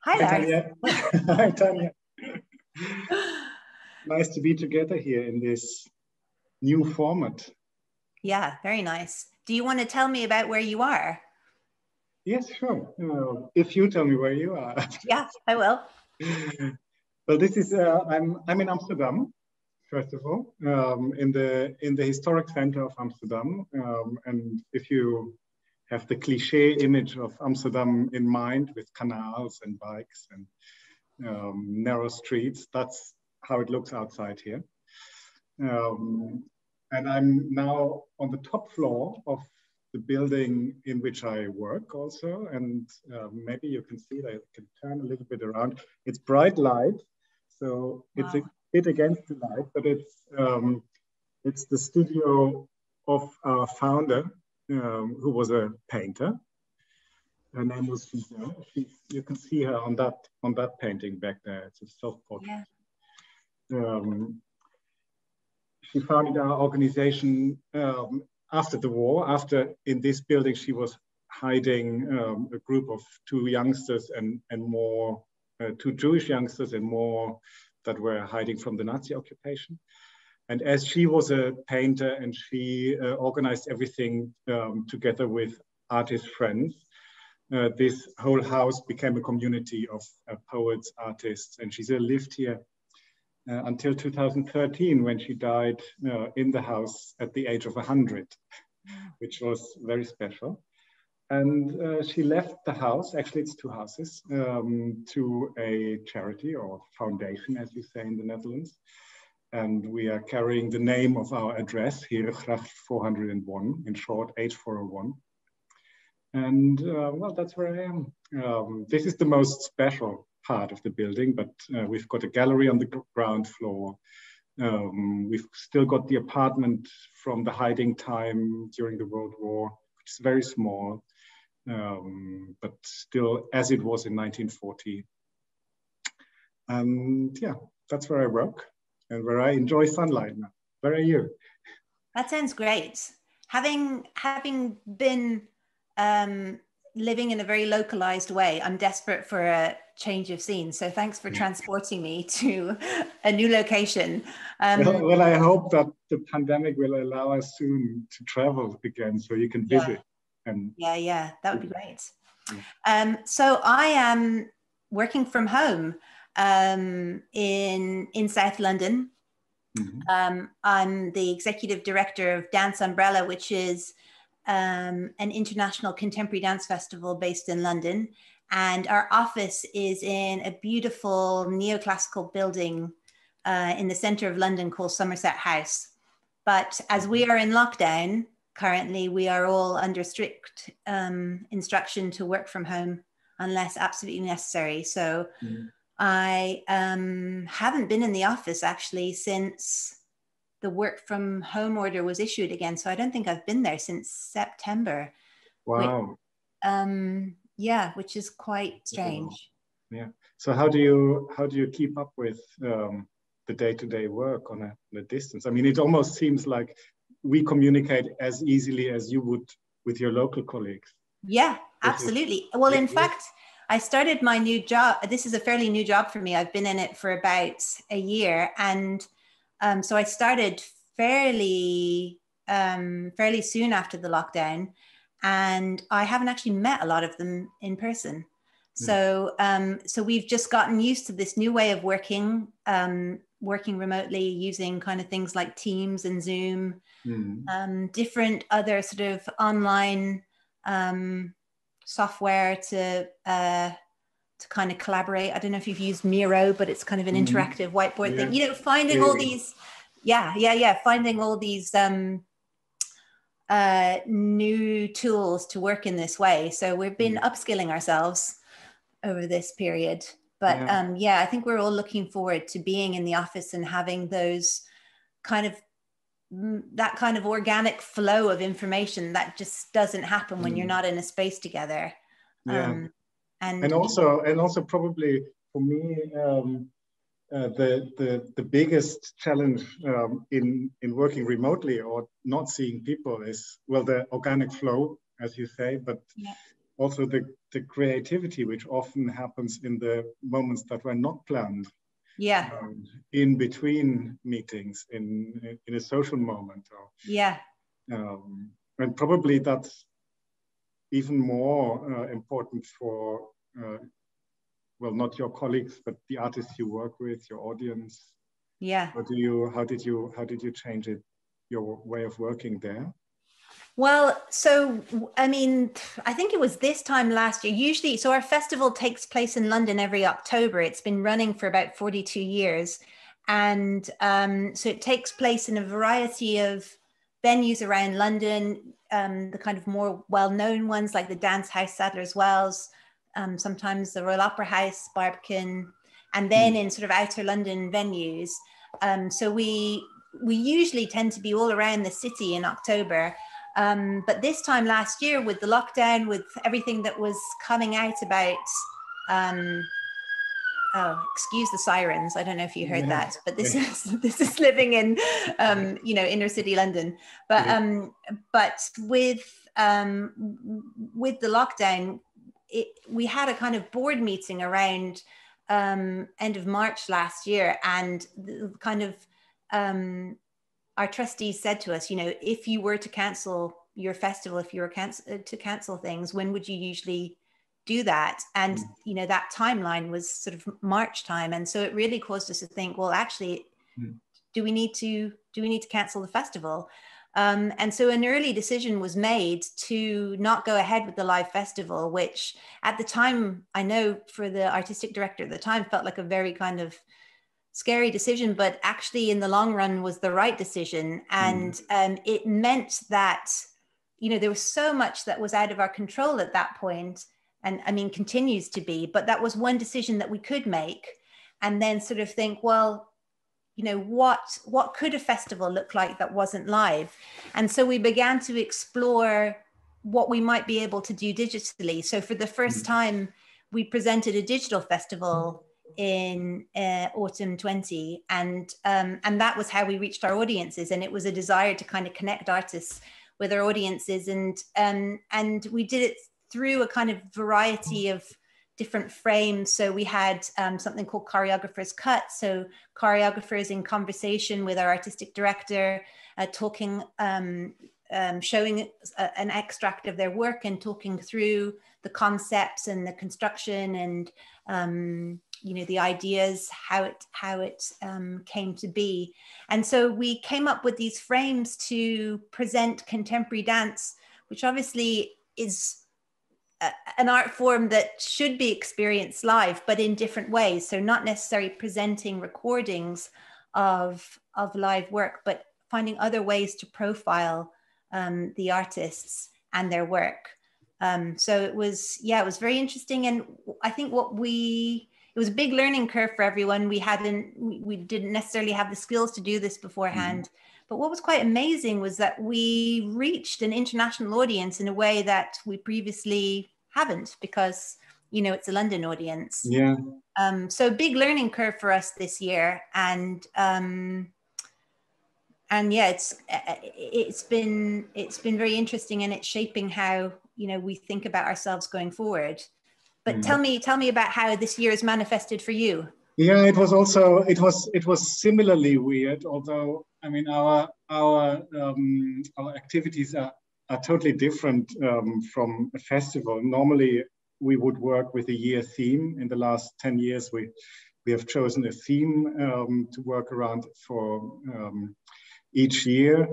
Hi, Hi, Lars. Tania. Hi, Tania. Nice to be together here in this new format. Yeah, very nice. Do you want to tell me about where you are? Yes, sure. If you tell me where you are. Yeah, I will. Well, this is I'm in Amsterdam, first of all, in the historic center of Amsterdam. And if you have the cliche image of Amsterdam in mind with canals and bikes and narrow streets, that's how it looks outside here. And I'm now on the top floor of the building in which I work also. And maybe you can see that I can turn a little bit around. It's bright light, so it's a bit against the light, but it's the studio of our founder, who was a painter. Her name was Giselle. You can see her on that painting back there. It's a self-portrait. Yeah. She founded our organization after the war. After in this building, she was hiding a group of two youngsters and more, two Jewish youngsters and more that were hiding from the Nazi occupation. And as she was a painter and she organized everything together with artist friends, this whole house became a community of poets, artists, and she lived here until 2013, when she died in the house at the age of 100, which was very special. And she left the house, actually it's two houses, to a charity or foundation, as you say in the Netherlands. And we are carrying the name of our address, Herengracht 401, in short, H401. And well, that's where I am. This is the most special part of the building, but we've got a gallery on the ground floor. We've still got the apartment from the hiding time during the World War, which is very small, but still as it was in 1940. And yeah, that's where I work and where I enjoy sunlight now. Where are you? That sounds great. Having been living in a very localized way, I'm desperate for a change of scene. So thanks for transporting me to a new location. Well, I hope that the pandemic will allow us soon to travel again, so you can visit. And yeah, that would be great. Yeah. So I am working from home in South London. Mm-hmm. I'm the executive director of Dance Umbrella, which is an international contemporary dance festival based in London. And our office is in a beautiful neoclassical building in the center of London called Somerset House. But as we are in lockdown currently, we are all under strict instruction to work from home unless absolutely necessary. So I haven't been in the office actually since the work from home order was issued again. So I don't think I've been there since September. Wow. Yeah, which is quite strange. Yeah. So how do you keep up with the day-to-day work on a distance? I mean, it almost seems like we communicate as easily as you would with your local colleagues. Yeah, absolutely. Well, in fact, I started my new job. This is a fairly new job for me. I've been in it for about a year. And so I started fairly soon after the lockdown. And I haven't actually met a lot of them in person. So so we've just gotten used to this new way of working, working remotely using kind of things like Teams and Zoom, different other sort of online software to kind of collaborate. I don't know if you've used Miro, but it's kind of an interactive whiteboard thing. You know, finding all these, finding all these new tools to work in this way. So we've been upskilling ourselves over this period. But I think we're all looking forward to being in the office and having those that kind of organic flow of information that just doesn't happen when you're not in a space together. And also probably for me, the biggest challenge in working remotely or not seeing people is, well, the organic flow, as you say, but also the the creativity which often happens in the moments that were not planned. Yeah. In between meetings, in a social moment. Yeah. And probably that's even more important for, well, not your colleagues, but the artists you work with, your audience. Yeah. How did you change it, your way of working there? Well, so, I mean, I think it was this time last year. Usually, so our festival takes place in London every October. It's been running for about 42 years. And so it takes place in a variety of venues around London, the kind of more well-known ones like the Dance House, Sadler's Wells, sometimes the Royal Opera House, Barbican, and then in sort of outer London venues. So we usually tend to be all around the city in October. But this time last year, with the lockdown, with everything that was coming out about, oh, excuse the sirens. I don't know if you heard that, but this is living in, you know, inner city London. But with the lockdown, we had a kind of board meeting around end of March last year, and the kind of our trustees said to us, you know, if you were to cancel your festival, if you were to cancel things, when would you usually do that? And, you know, that timeline was sort of March time. And so it really caused us to think, well, actually, do we need to cancel the festival? And so an early decision was made to not go ahead with the live festival, which at the time, I know for the artistic director at the time, felt like a very kind of scary decision, but actually in the long run was the right decision. And it meant that, you know, there was so much that was out of our control at that point, and I mean continues to be, but that was one decision that we could make, and then sort of think, well, you know, what could a festival look like that wasn't live? And so we began to explore what we might be able to do digitally. So for the first time, we presented a digital festival in autumn 20, and that was how we reached our audiences. And it was a desire to kind of connect artists with our audiences, and we did it through a kind of variety of different frames. So we had something called Choreographer's Cut. So choreographers in conversation with our artistic director, talking, showing an extract of their work and talking through the concepts and the construction and you know, the ideas, how it came to be. And so we came up with these frames to present contemporary dance, which obviously is an art form that should be experienced live, but in different ways. So not necessarily presenting recordings of live work, but finding other ways to profile the artists and their work. So it was very interesting. And I think it was a big learning curve for everyone. We didn't necessarily have the skills to do this beforehand. But what was quite amazing was that we reached an international audience in a way that we previously haven't, because, you know, it's a London audience. Yeah. So big learning curve for us this year. And yeah, it's been very interesting, and it's shaping how, you know, we think about ourselves going forward. But tell me about how this year is manifested for you. Yeah, it was similarly weird, although I mean our activities are totally different from a festival. Normally we would work with a year theme. In the last 10 years we have chosen a theme to work around for each year.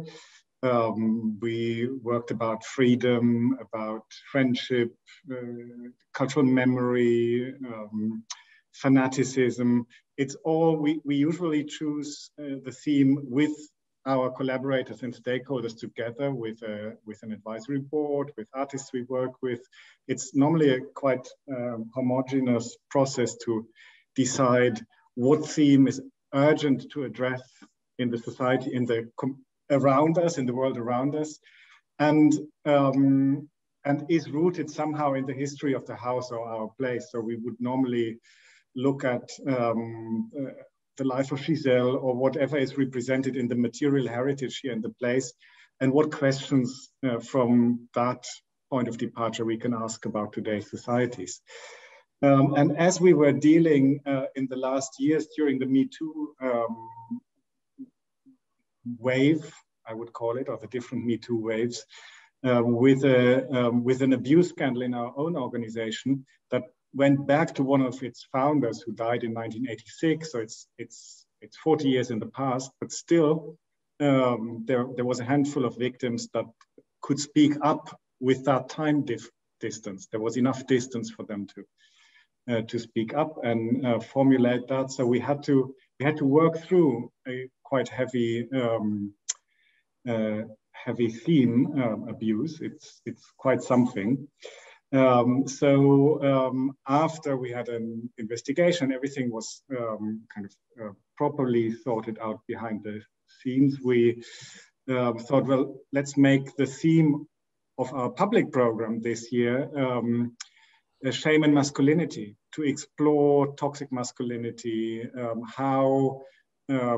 We worked about freedom, about friendship, cultural memory, fanaticism. It's all, we usually choose the theme with our collaborators and stakeholders together, with an advisory board, with artists we work with. It's normally a quite homogeneous process to decide what theme is urgent to address in the society, around us, in the world around us, and is rooted somehow in the history of the house or our place. So we would normally look at the life of Giselle or whatever is represented in the material heritage here in the place, and what questions from that point of departure we can ask about today's societies. And as we were dealing in the last years during the Me Too wave, I would call it, or the different Me Too waves, with an abuse scandal in our own organization that went back to one of its founders who died in 1986. So it's 40 years in the past, but still there was a handful of victims that could speak up with that time distance. There was enough distance for them to speak up and formulate that. So we had to work through a quite heavy heavy theme, abuse. It's quite something. After we had an investigation, everything was kind of properly sorted out behind the scenes. We thought, well, let's make the theme of our public program this year shame and masculinity, to explore toxic masculinity, how a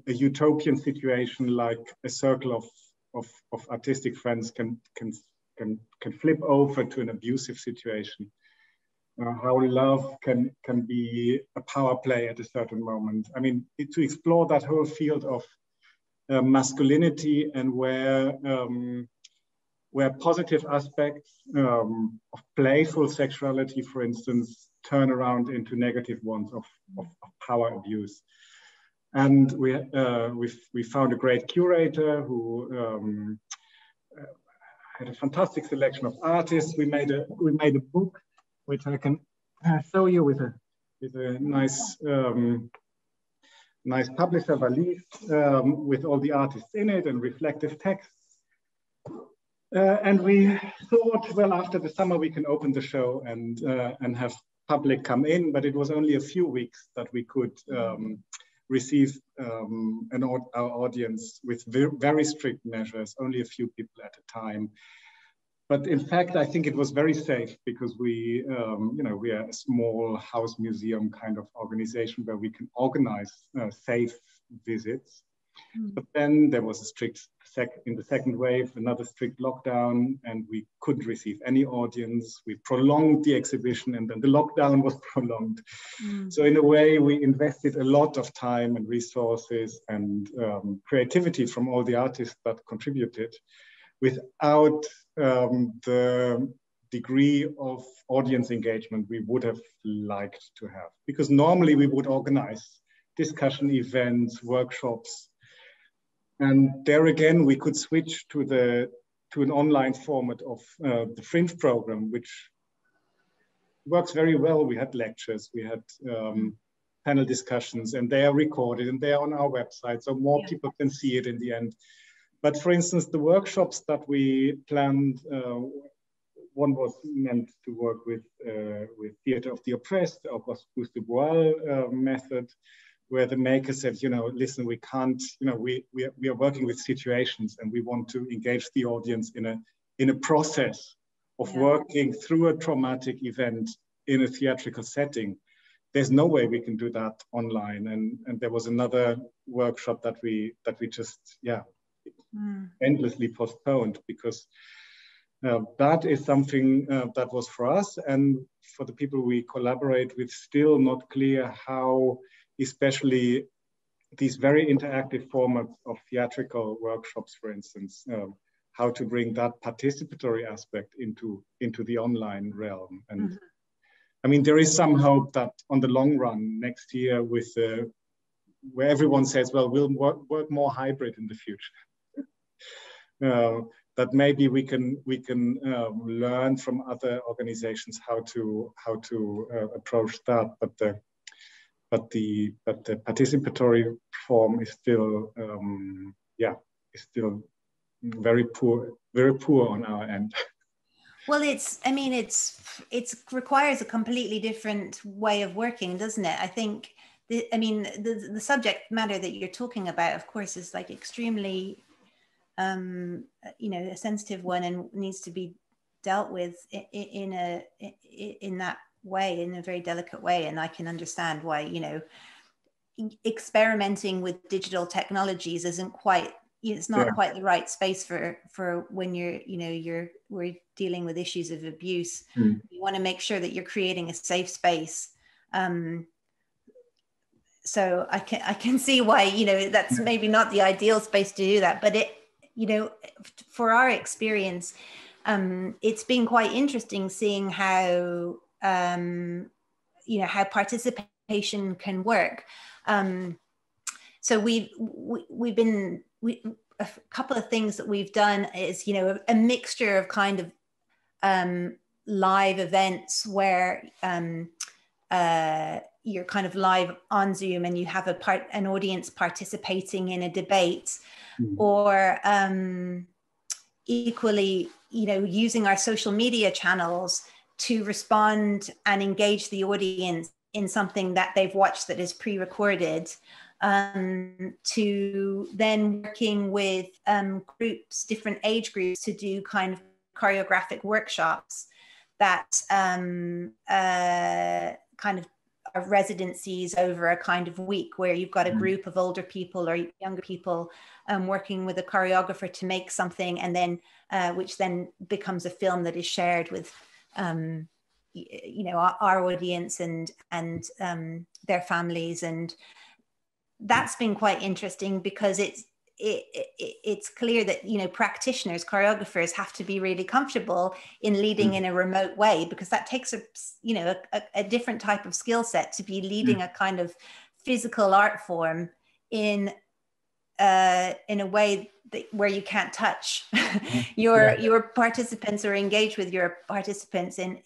utopian situation like a circle of artistic friends can flip over to an abusive situation. How love can be a power play at a certain moment. I mean, to explore that whole field of masculinity and where positive aspects of playful sexuality, for instance, turn around into negative ones of power abuse. And we found a great curator who had a fantastic selection of artists. We made a book which I can show you with a nice nice publisher valise with all the artists in it and reflective texts. And we thought, well, after the summer we can open the show and have public come in, but it was only a few weeks that we could receive our audience with very strict measures, only a few people at a time. But in fact, I think it was very safe because we are a small house museum kind of organization where we can organize safe visits. But then there was a strict in the second wave, another strict lockdown, and we couldn't receive any audience. We prolonged the exhibition, and then the lockdown was prolonged. So in a way, we invested a lot of time and resources and creativity from all the artists that contributed without the degree of audience engagement we would have liked to have. Because normally we would organize discussion events, workshops, and there again, we could switch to an online format of the Fringe program, which works very well. We had lectures, we had panel discussions, and they are recorded and they are on our website, so more people can see it in the end. But for instance, the workshops that we planned, one was meant to work with theater of the oppressed, the Auguste de Bois method, where the maker said, listen, we can't, we are working with situations and we want to engage the audience in a process of working through a traumatic event in a theatrical setting. There's no way we can do that online. And there was another workshop that we just, endlessly postponed because that is something that was for us and for the people we collaborate with still not clear how, especially these very interactive formats of theatrical workshops, for instance, how to bring that participatory aspect into the online realm. And I mean, there is some hope that on the long run next year with where everyone says, well, we'll work more hybrid in the future. That maybe we can learn from other organizations how to approach that, but the participatory form is still very poor on our end. Well, it requires a completely different way of working, doesn't it? I think the subject matter that you're talking about, of course, is like extremely a sensitive one and needs to be dealt with in that way, in a very delicate way. And I can understand why, experimenting with digital technologies isn't quite it's not quite the right space for when we're dealing with issues of abuse. You want to make sure that you're creating a safe space. So I can see why, that's maybe not the ideal space to do that, but for our experience, it's been quite interesting seeing how, how participation can work. So a couple of things that we've done is, a mixture of kind of live events where you're kind of live on Zoom and you have an audience participating in a debate, or equally, using our social media channels to respond and engage the audience in something that they've watched that is pre-recorded, to then working with groups, different age groups, to do kind of choreographic workshops that kind of are residencies over a kind of week, where you've got a group of older people or younger people working with a choreographer to make something, and then which then becomes a film that is shared with our audience and their families. And that's been quite interesting, because it's clear that practitioners, choreographers, have to be really comfortable in leading in a remote way, because that takes a different type of skill set to be leading a kind of physical art form in a way where you can't touch your participants, or engage with your participants in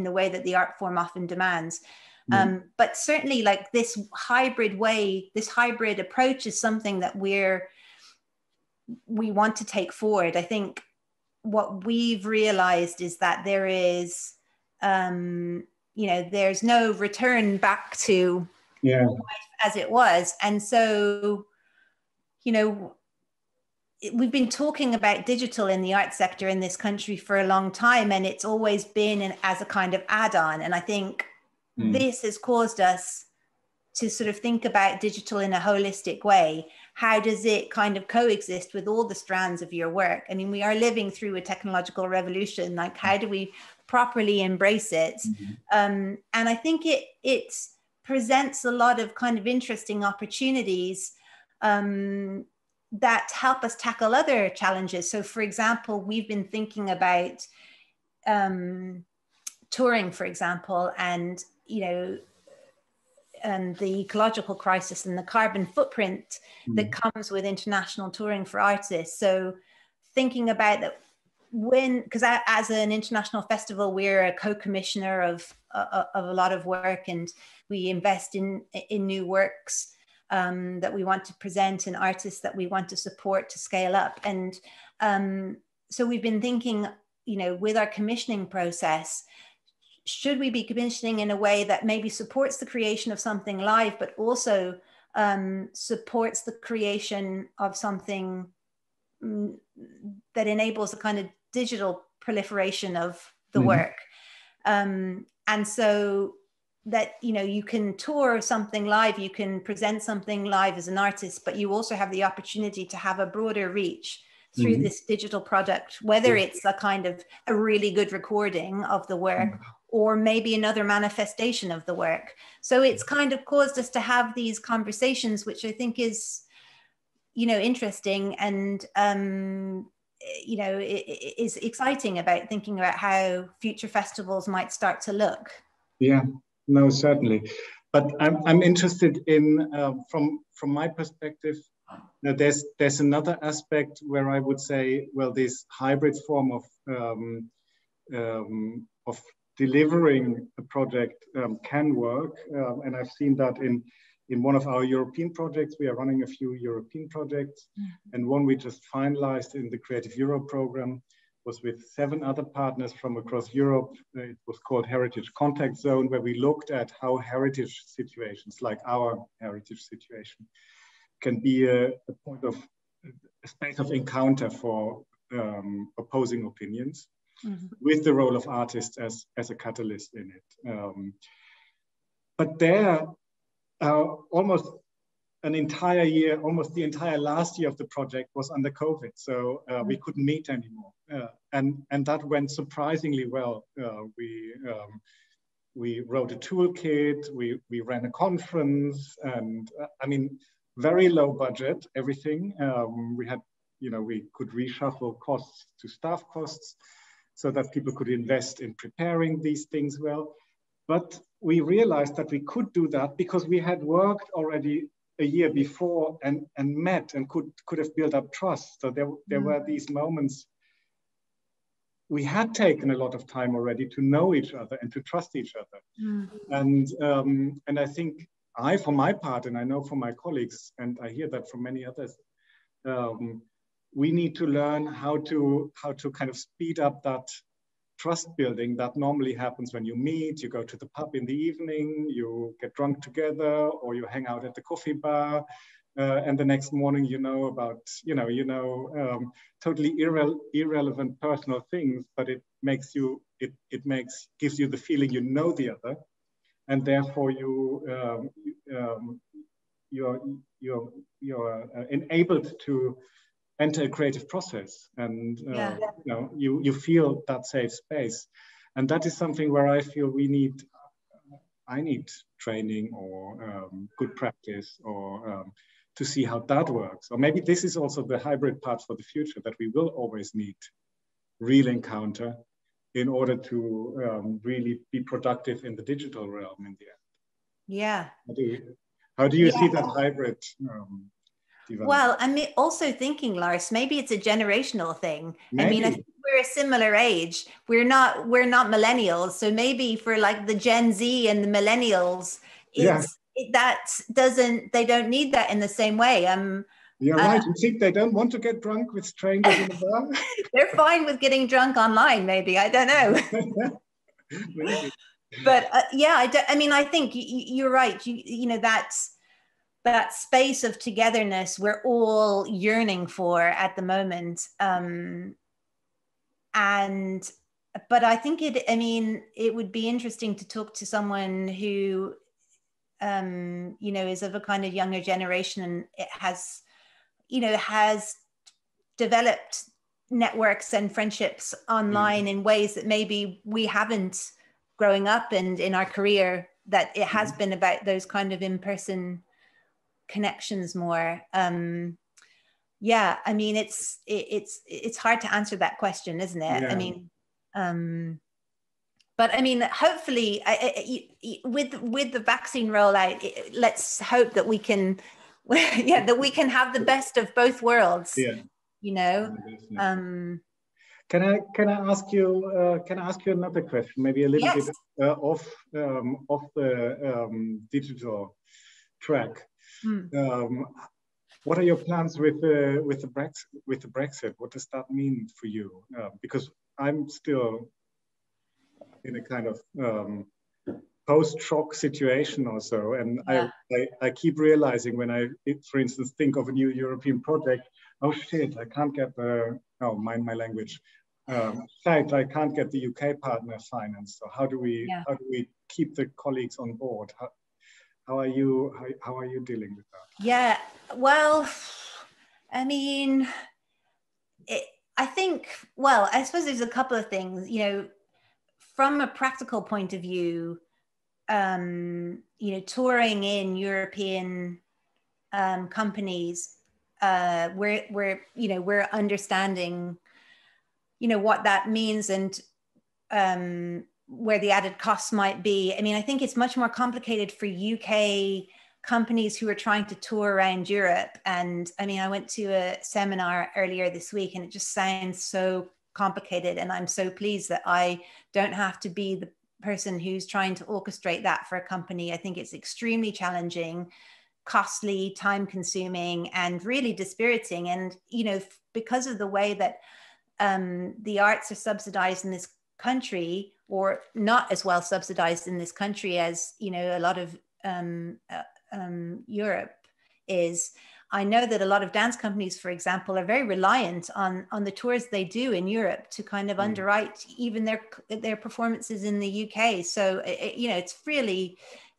the way that the art form often demands. But certainly, like, this hybrid approach is something that we want to take forward. I think what we've realized is that there is, there's no return back to life as it was. And so, we've been talking about digital in the art sector in this country for a long time, and it's always been as a kind of add-on. And I think this has caused us to sort of think about digital in a holistic way. How does it kind of coexist with all the strands of your work? I mean, we are living through a technological revolution. Like, how do we properly embrace it? And I think it presents a lot of kind of interesting opportunities that help us tackle other challenges. So, for example, we've been thinking about touring, for example, and the ecological crisis and the carbon footprint that comes with international touring for artists. So thinking about that, because as an international festival, we're a co-commissioner of a lot of work, and we invest in new works that we want to present, and artists that we want to support to scale up. And so we've been thinking, with our commissioning process, should we be commissioning in a way that maybe supports the creation of something live, but also supports the creation of something that enables a kind of digital proliferation of the work? And so that, you can tour something live, you can present something live as an artist, but you also have the opportunity to have a broader reach through this digital product, whether it's a kind of a really good recording of the work, or maybe another manifestation of the work. So it's kind of caused us to have these conversations, which I think is, interesting, and, is exciting about thinking about how future festivals might start to look. Yeah, no, certainly. But I'm interested in, from my perspective, there's another aspect where I would say, well, this hybrid form of delivering a project can work, and I've seen that in one of our European projects. We are running a few European projects, and one we just finalized in the Creative Europe program was with 7 other partners from across Europe. It was called Heritage Contact Zone, where we looked at how heritage situations, like our heritage situation, can be a space of encounter for opposing opinions, with the role of artists as a catalyst in it. But there, almost an entire year, almost the entire last year of the project was under COVID. So we couldn't meet anymore. And that went surprisingly well. We wrote a toolkit, we ran a conference, and I mean, very low budget, everything. We had, we could reshuffle costs to staff costs so that people could invest in preparing these things well. But we realized that we could do that because we had worked already a year before and met and could have built up trust. So there were these moments. We had taken a lot of time already to know each other and to trust each other. And I think for my part, and I know from my colleagues, and I hear that from many others, we need to learn how to kind of speed up that trust building that normally happens when you meet, you go to the pub in the evening, you get drunk together, or you hang out at the coffee bar, and the next morning about totally irrelevant personal things, but it makes you gives you the feeling you know the other, and therefore you're enabled to enter a creative process, and you feel that safe space. And that is something where I feel I need training or good practice, or to see how that works. Or maybe this is also the hybrid part for the future, that we will always need real encounter in order to really be productive in the digital realm in the end. Yeah. How do you see that hybrid? Well, I'm also thinking, Lars, maybe it's a generational thing. Maybe. I mean, I think we're a similar age. We're not millennials. So maybe for like the Gen Z and the millennials, they don't need that in the same way. You're right. You think they don't want to get drunk with strangers in the bar? They're fine with getting drunk online, maybe. I don't know. Maybe. But I think you're right. That space of togetherness we're all yearning for at the moment. But I think it would be interesting to talk to someone who, is of a kind of younger generation, and it has developed networks and friendships online in ways that maybe we haven't growing up and in our career, that it has been about those kind of in-person connections more. It's hard to answer that question, isn't it? But hopefully with the vaccine rollout, let's hope that we can have the best of both worlds. Can I ask you another question, maybe a little bit off the digital track? What are your plans with the Brexit? What does that mean for you? Because I'm still in a kind of post-shock situation or so, and I keep realizing when I, for instance, think of a new European project, oh shit, I can't get mind my language. Shit, I can't get the UK partner financed. So how do we keep the colleagues on board? How are you dealing with that? Yeah, well, I suppose there's a couple of things, from a practical point of view, touring in European companies, we're understanding, what that means, and where the added costs might be. I think it's much more complicated for UK companies who are trying to tour around Europe. And I went to a seminar earlier this week, and it just sounds so complicated. And I'm so pleased that I don't have to be the person who's trying to orchestrate that for a company. I think it's extremely challenging, costly, time consuming, and really dispiriting. And, because of the way that the arts are subsidized in this country, or not as well subsidized in this country as a lot of Europe is. I know that a lot of dance companies, for example, are very reliant on the tours they do in Europe to kind of underwrite even their performances in the UK. So it's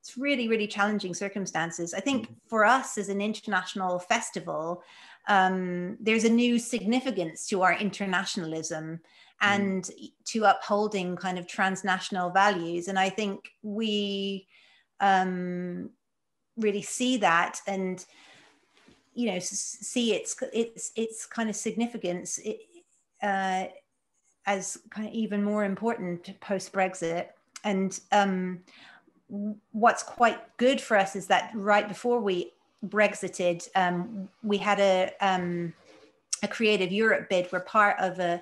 it's really, really challenging circumstances. I think for us as an international festival, there's a new significance to our internationalism and to upholding kind of transnational values. And I think we really see that, and see its kind of significance as kind of even more important post Brexit. And what's quite good for us is that right before we Brexited, we had a Creative Europe bid. We're part of a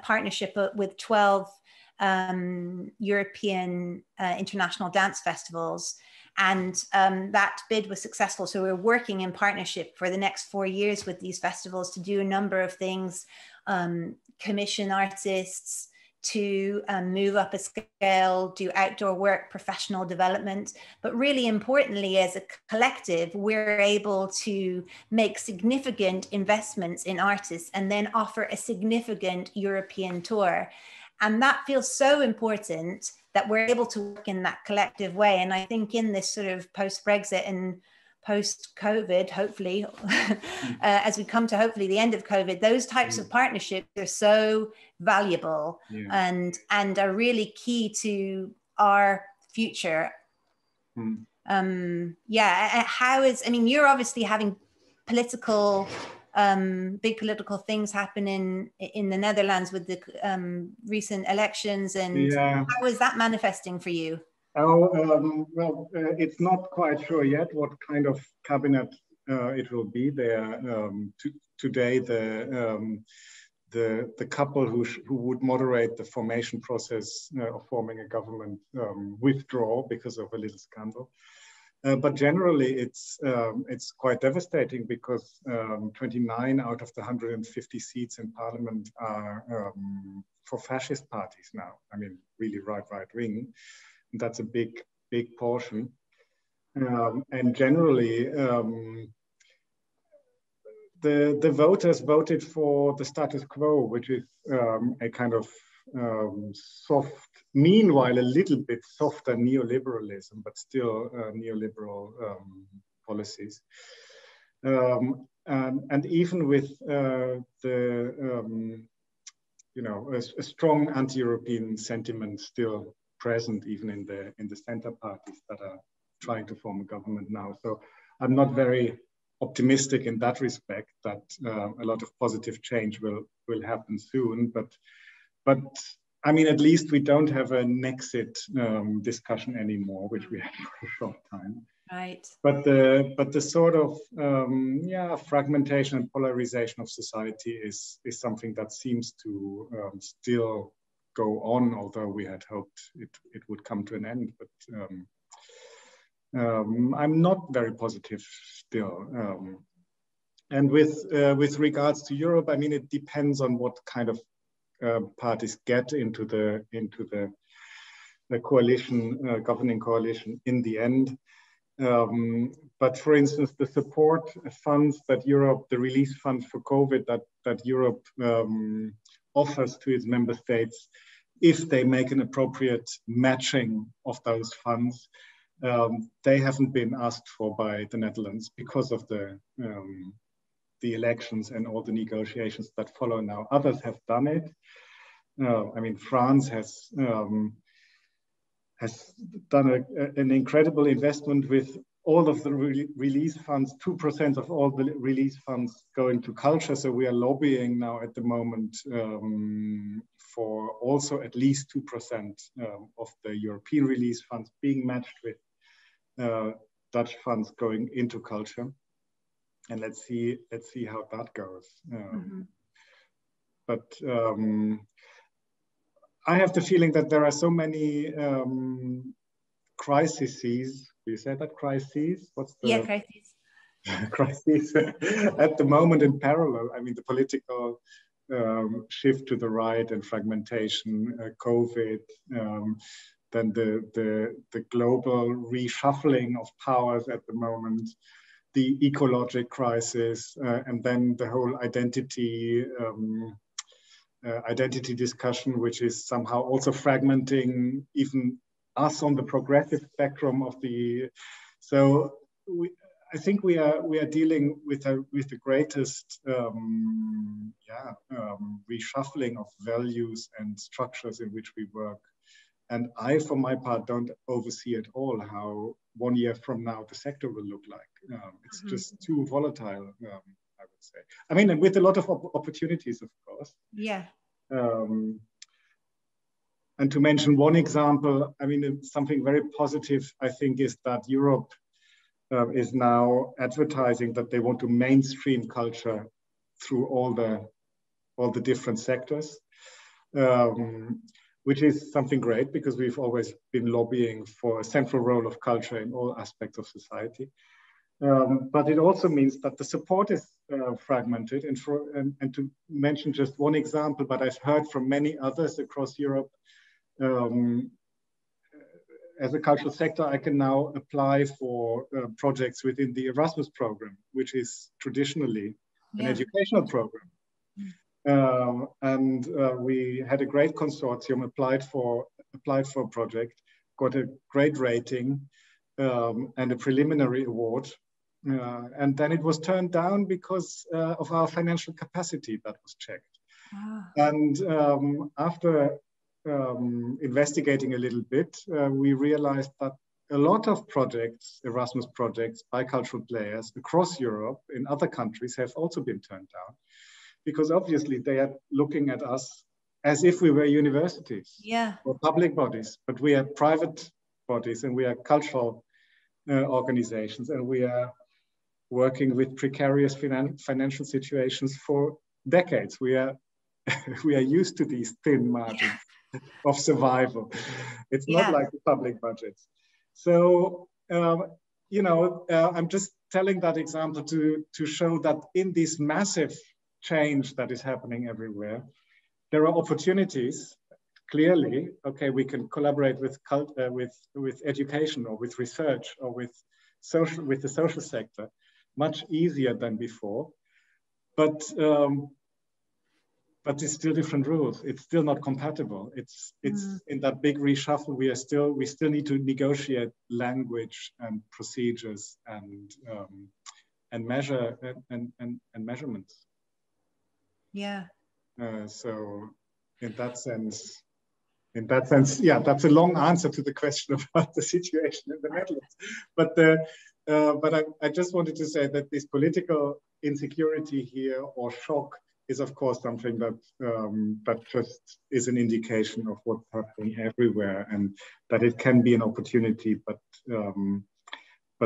partnership with 12 European international dance festivals. And that bid was successful. So we're working in partnership for the next 4 years with these festivals to do a number of things, commission artists, to move up a scale, do outdoor work, professional development. But really importantly, as a collective, we're able to make significant investments in artists and then offer a significant European tour. And that feels so important that we're able to work in that collective way. And I think in this sort of post-Brexit and post-COVID, hopefully, as we come to hopefully the end of COVID, those types of partnerships are so valuable and are really key to our future. You're obviously having political, big political things happen in the Netherlands with the recent elections, and how is that manifesting for you? Well, it's not quite sure yet what kind of cabinet it will be there. Today, the couple who would moderate the formation process of forming a government withdraw because of a little scandal. But generally, it's quite devastating because 29 out of the 150 seats in parliament are for fascist parties now. I mean, really right wing. That's a big portion. And generally, the voters voted for the status quo, which is a kind of soft, meanwhile, a little bit softer neoliberalism, but still neoliberal policies. And even with a strong anti-European sentiment still present, even in the center parties that are trying to form a government now. So I'm not very optimistic in that respect that a lot of positive change will happen soon. But I mean, at least we don't have a Nexit discussion anymore, which we had for a short time. Right. But the sort of fragmentation and polarization of society is something that seems to still go on, although we had hoped it would come to an end. But I'm not very positive still. And with regards to Europe, I mean, it depends on what kind of parties get into the coalition, governing coalition in the end. But for instance, the support funds that Europe, the relief funds for COVID that Europe offers to its member states, if they make an appropriate matching of those funds, they haven't been asked for by the Netherlands because of the elections and all the negotiations that follow now. Others have done it. I mean, France has done an incredible investment with all of the release funds, 2% of all the release funds going to culture. So we are lobbying now at the moment for also at least 2% of the European release funds being matched with Dutch funds going into culture. And let's see how that goes. But I have the feeling that there are so many crises. Do you say that, crises? What's the crises? Crises at the moment in parallel. I mean, the political shift to the right and fragmentation, COVID, then the global reshuffling of powers at the moment, the ecological crisis, and then the whole identity discussion, which is somehow also fragmenting even us on the progressive spectrum of the, so I think we are dealing with the greatest reshuffling of values and structures in which we work. And I, for my part, don't oversee at all how 1 year from now the sector will look like. It's just too volatile, I would say. I mean, with a lot of opportunities, of course. Yeah. And to mention one example, I mean, something very positive, I think, is that Europe is now advertising that they want to mainstream culture through all the different sectors, which is something great because we've always been lobbying for a central role of culture in all aspects of society. But it also means that the support is fragmented. And to mention just one example, but I've heard from many others across Europe, as a cultural sector, I can now apply for projects within the Erasmus program, which is traditionally an educational program. We had a great consortium, applied for a project, got a great rating and a preliminary award. And then it was turned down because of our financial capacity that was checked. And after investigating a little bit, we realized that a lot of projects, Erasmus projects, bicultural players across Europe in other countries have also been turned down because obviously they are looking at us as if we were universities or public bodies, but we are private bodies and we are cultural organizations, and we are working with precarious financial situations for decades. We are used to these thin margins of survival. It's not like the public budgets. So, I'm just telling that example to show that in this massive change that is happening everywhere, there are opportunities. Clearly, okay, we can collaborate with education or with research or with the social sector much easier than before, but it's still different rules. It's still not compatible. It's in that big reshuffle. We still need to negotiate language and procedures and measure and measurements. Yeah. So in that sense, yeah, that's a long answer to the question about the situation in the Netherlands. But I just wanted to say that this political insecurity here or shock is of course something that just is an indication of what's happening everywhere, and that it can be an opportunity, but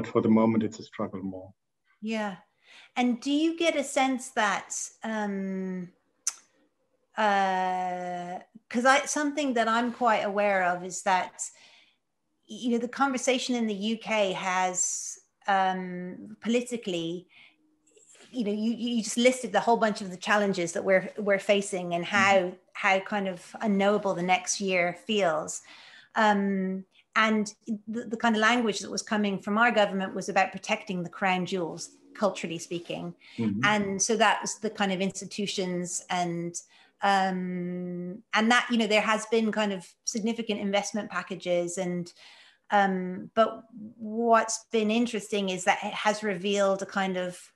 for the moment it's a struggle more. Yeah. And do you get a sense that because something that I'm quite aware of is that the conversation in the UK has politically, you just listed the whole bunch of the challenges that we're facing and how kind of unknowable the next year feels. And the kind of language that was coming from our government was about protecting the crown jewels, culturally speaking. And so that was the kind of institutions and that, there has been kind of significant investment packages but what's been interesting is that it has revealed a kind of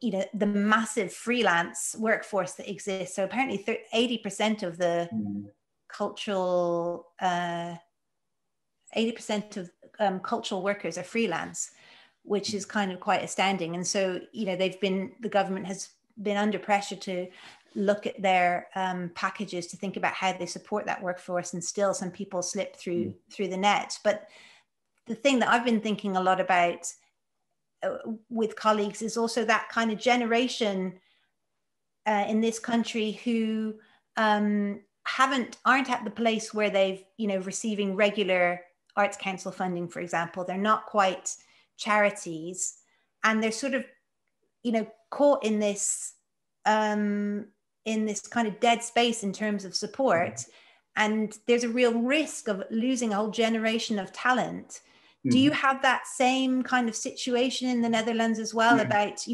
the massive freelance workforce that exists. So apparently 80% of the cultural 80% of cultural workers are freelance, which is kind of quite astounding. And so the government has been under pressure to look at their packages to think about how they support that workforce, and still some people slip through the net. But the thing that I've been thinking a lot about with colleagues is also that kind of generation in this country who aren't at the place where they've receiving regular Arts Council funding, for example. They're not quite charities, and they're sort of caught in this kind of dead space in terms of support, and there's a real risk of losing a whole generation of talent. Do you have that same kind of situation in the Netherlands as well, about,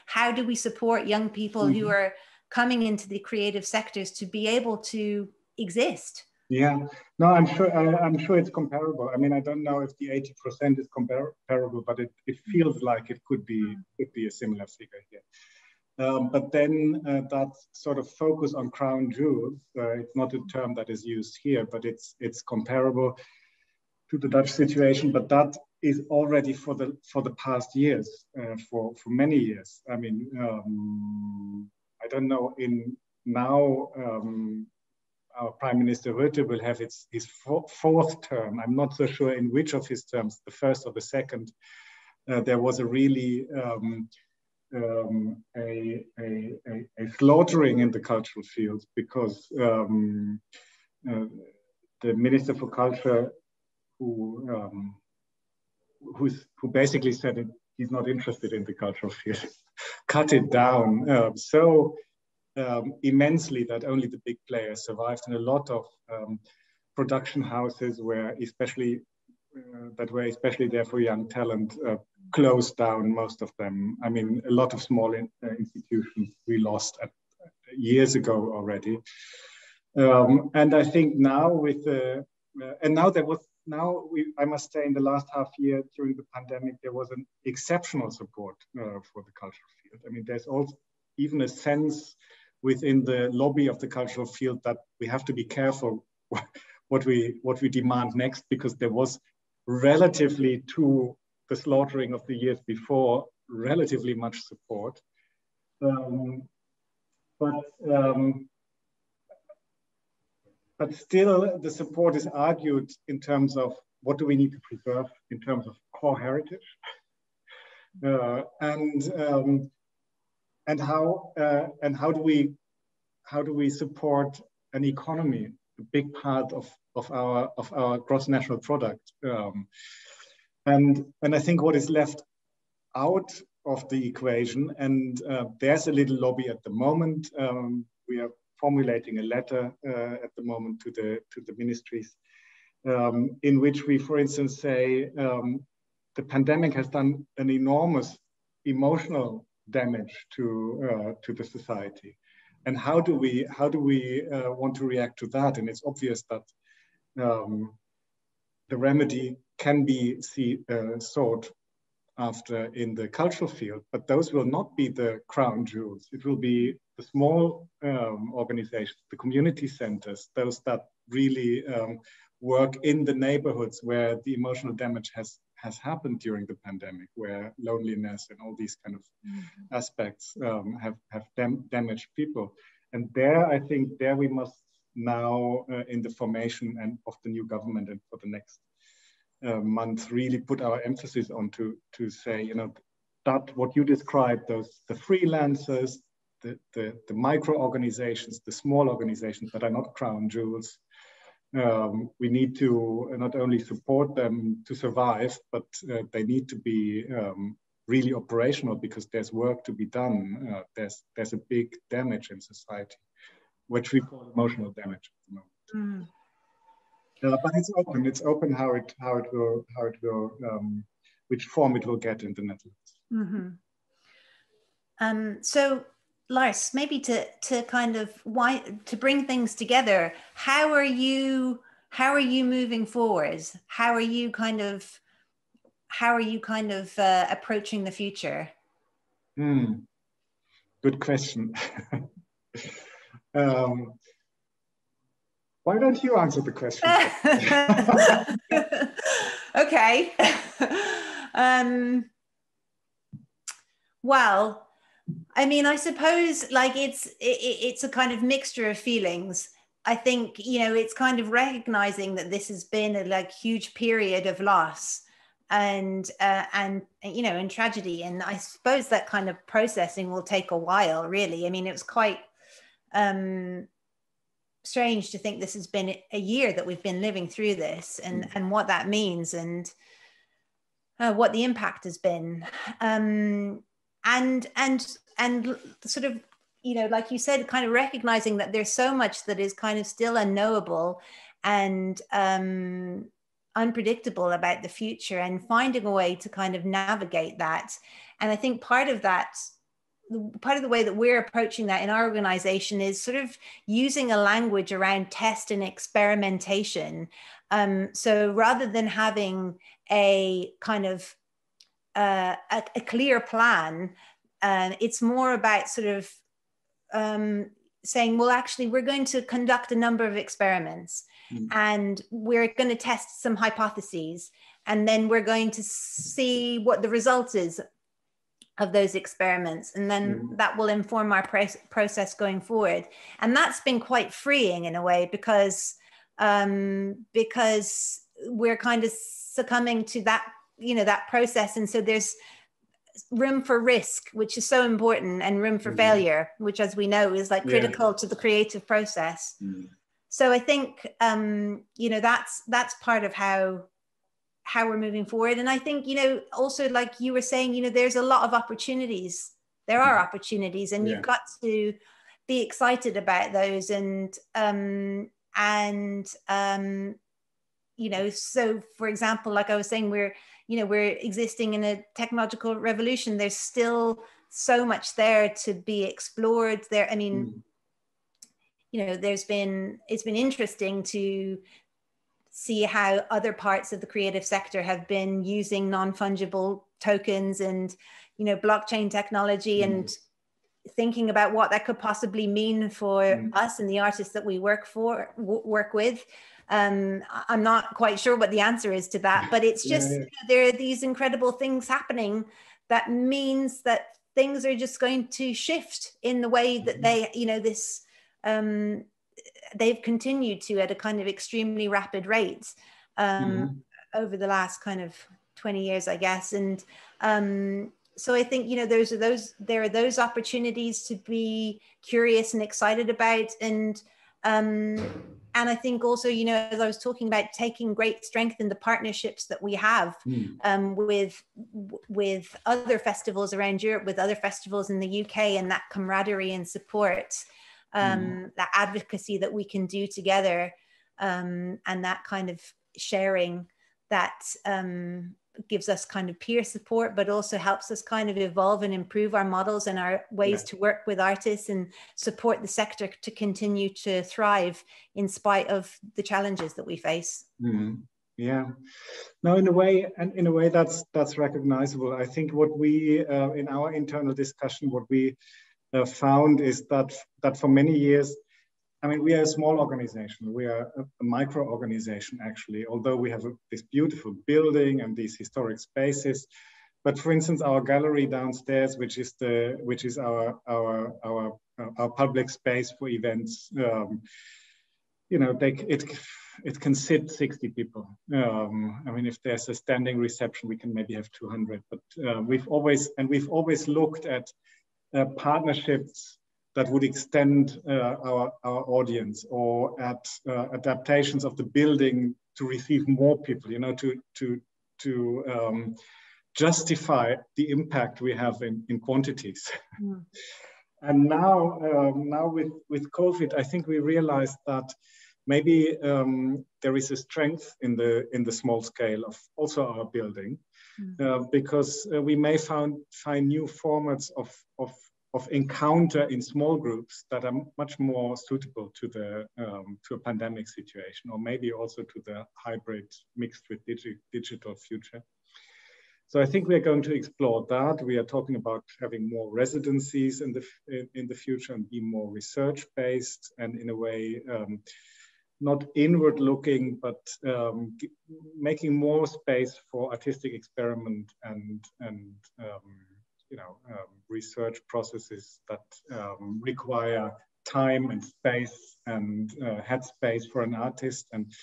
how do we support young people who are coming into the creative sectors to be able to exist? Yeah, no, I'm sure it's comparable. I mean, I don't know if the 80% is comparable, but it feels like it could be a similar figure here. But then that sort of focus on crown jewels, it's not a term that is used here, but it's comparable to the Dutch situation. But that is already for the past years, for many years. I mean, I don't know. Now, our Prime Minister Rutte will have his fourth term. I'm not so sure in which of his terms, the first or the second. There was a really a slaughtering in the cultural field, because the Minister for Culture, who basically said that he's not interested in the cultural field, cut it down so immensely that only the big players survived, and a lot of production houses were especially there for young talent closed down, most of them. I mean, a lot of small institutions we lost years ago already. And I think now with the, I must say in the last half year during the pandemic, there was an exceptional support for the cultural field. I mean, there's also even a sense within the lobby of the cultural field that we have to be careful what we demand next, because there was relatively to the slaughtering of the years before, relatively much support. But still the support is argued in terms of what do we need to preserve in terms of core heritage, and how do we support an economy, a big part of our gross national product, and I think what is left out of the equation, and there's a little lobby at the moment. We are formulating a letter at the moment to the ministries, in which we, for instance, say the pandemic has done an enormous emotional damage to the society, and how do we want to react to that? And it's obvious that the remedy can be sought after in the cultural field, but those will not be the crown jewels. It will be the small organizations, the community centers, those that really work in the neighborhoods where the emotional damage has happened during the pandemic, where loneliness and all these kind of aspects have damaged people. And there, I think, we must now, in the formation and of the new government and for the next months, really put our emphasis on to say, you know, that what you described, the freelancers, the micro organizations, the small organizations that are not crown jewels, we need to not only support them to survive, but they need to be really operational, because there's work to be done. There's a big damage in society, which we call emotional damage at the moment. But it's open. It's open how it will which form it will get in the Netherlands. So, Lars, maybe to kind of to bring things together, how are you moving forward? How are you kind of approaching the future? Good question. Why don't you answer the question? Okay. Well, I mean, I suppose like it's a kind of mixture of feelings. I think, you know, it's kind of recognizing that this has been a like huge period of loss and you know, and tragedy. And I suppose that kind of processing will take a while, really. I mean, it was quite strange to think this has been a year that we've been living through this, and what that means, and what the impact has been, and sort of, you know, like you said, kind of recognizing that there's so much that is kind of still unknowable and unpredictable about the future, and finding a way to kind of navigate that. And I think part of that part of the way that we're approaching that in our organization is sort of using a language around test and experimentation. So rather than having a kind of a clear plan, it's more about sort of saying, well, actually, we're going to conduct a number of experiments and we're going to test some hypotheses, and then we're going to see what the result is of those experiments, and then that will inform our process going forward. And that's been quite freeing in a way, because we're kind of succumbing to that, you know, that process. And so there's room for risk, which is so important, and room for failure, which, as we know, is like critical to the creative process. So I think, you know, that's part of how we're moving forward. And I think, you know, also, like you were saying, you know, there's a lot of opportunities. There are opportunities, and you've got to be excited about those. And you know, so for example, like I was saying, we're existing in a technological revolution. There's still so much there to be explored there. I mean, you know, it's been interesting to see how other parts of the creative sector have been using non-fungible tokens and, you know, blockchain technology, and thinking about what that could possibly mean for us and the artists that we work with. I'm not quite sure what the answer is to that, but it's just, you know, there are these incredible things happening that means that things are just going to shift in the way that they, you know, this, they've continued to at a kind of extremely rapid rate over the last kind of 20 years, I guess. And so I think, you know, there are those opportunities to be curious and excited about. And I think also, you know, as I was talking about, taking great strength in the partnerships that we have with other festivals around Europe, with other festivals in the UK, and that camaraderie and support, that advocacy that we can do together, and that kind of sharing that gives us kind of peer support, but also helps us kind of evolve and improve our models and our ways to work with artists and support the sector to continue to thrive in spite of the challenges that we face. Yeah, no, in a way that's recognizable. I think what we in our internal discussion, what we found is that for many years, I mean, we are a small organization. We are a micro organization, actually, although we have this beautiful building and these historic spaces. But for instance, our gallery downstairs, which is our public space for events, you know, it can sit 60 people. I mean, if there's a standing reception, we can maybe have 200. But we've always looked at partnerships that would extend our audience, or at adaptations of the building to receive more people, you know, to justify the impact we have in quantities. And now with COVID, I think we realized that maybe there is a strength in the small scale of also our building, because we may find new formats of encounter in small groups that are much more suitable to a pandemic situation, or maybe also to the hybrid mixed with digital future. So I think we're going to explore that. We are talking about having more residencies in the future, and be more research based, and in a way not inward looking, but making more space for artistic experiment and you know, research processes that require time and space and headspace for an artist, and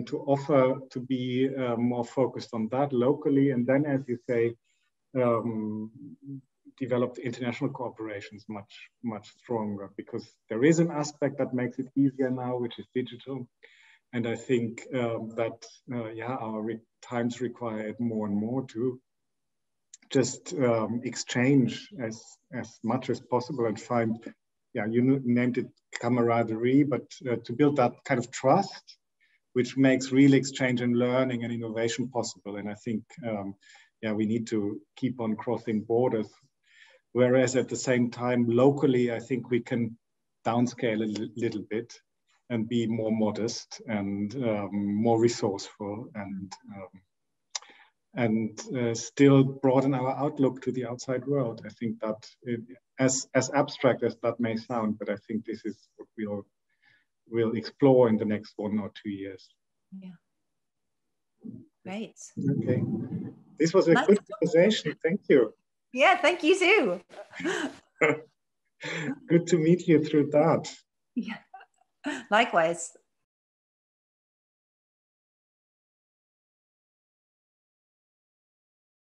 to offer to be more focused on that locally. And then, as you say, developed international cooperations much stronger, because there is an aspect that makes it easier now, which is digital. And I think that, our times require it more and more to just exchange as much as possible, and find, you named it camaraderie, but to build that kind of trust, which makes real exchange and learning and innovation possible. And I think, we need to keep on crossing borders Whereas at the same time, locally, I think we can downscale a little bit and be more modest and more resourceful and still broaden our outlook to the outside world. I think that as abstract as that may sound, but I think this is what we'll explore in the next 1 or 2 years. Yeah. Great. Okay. This was a good conversation. Thank you. Yeah, thank you too. Good to meet you through that. Yeah. Likewise.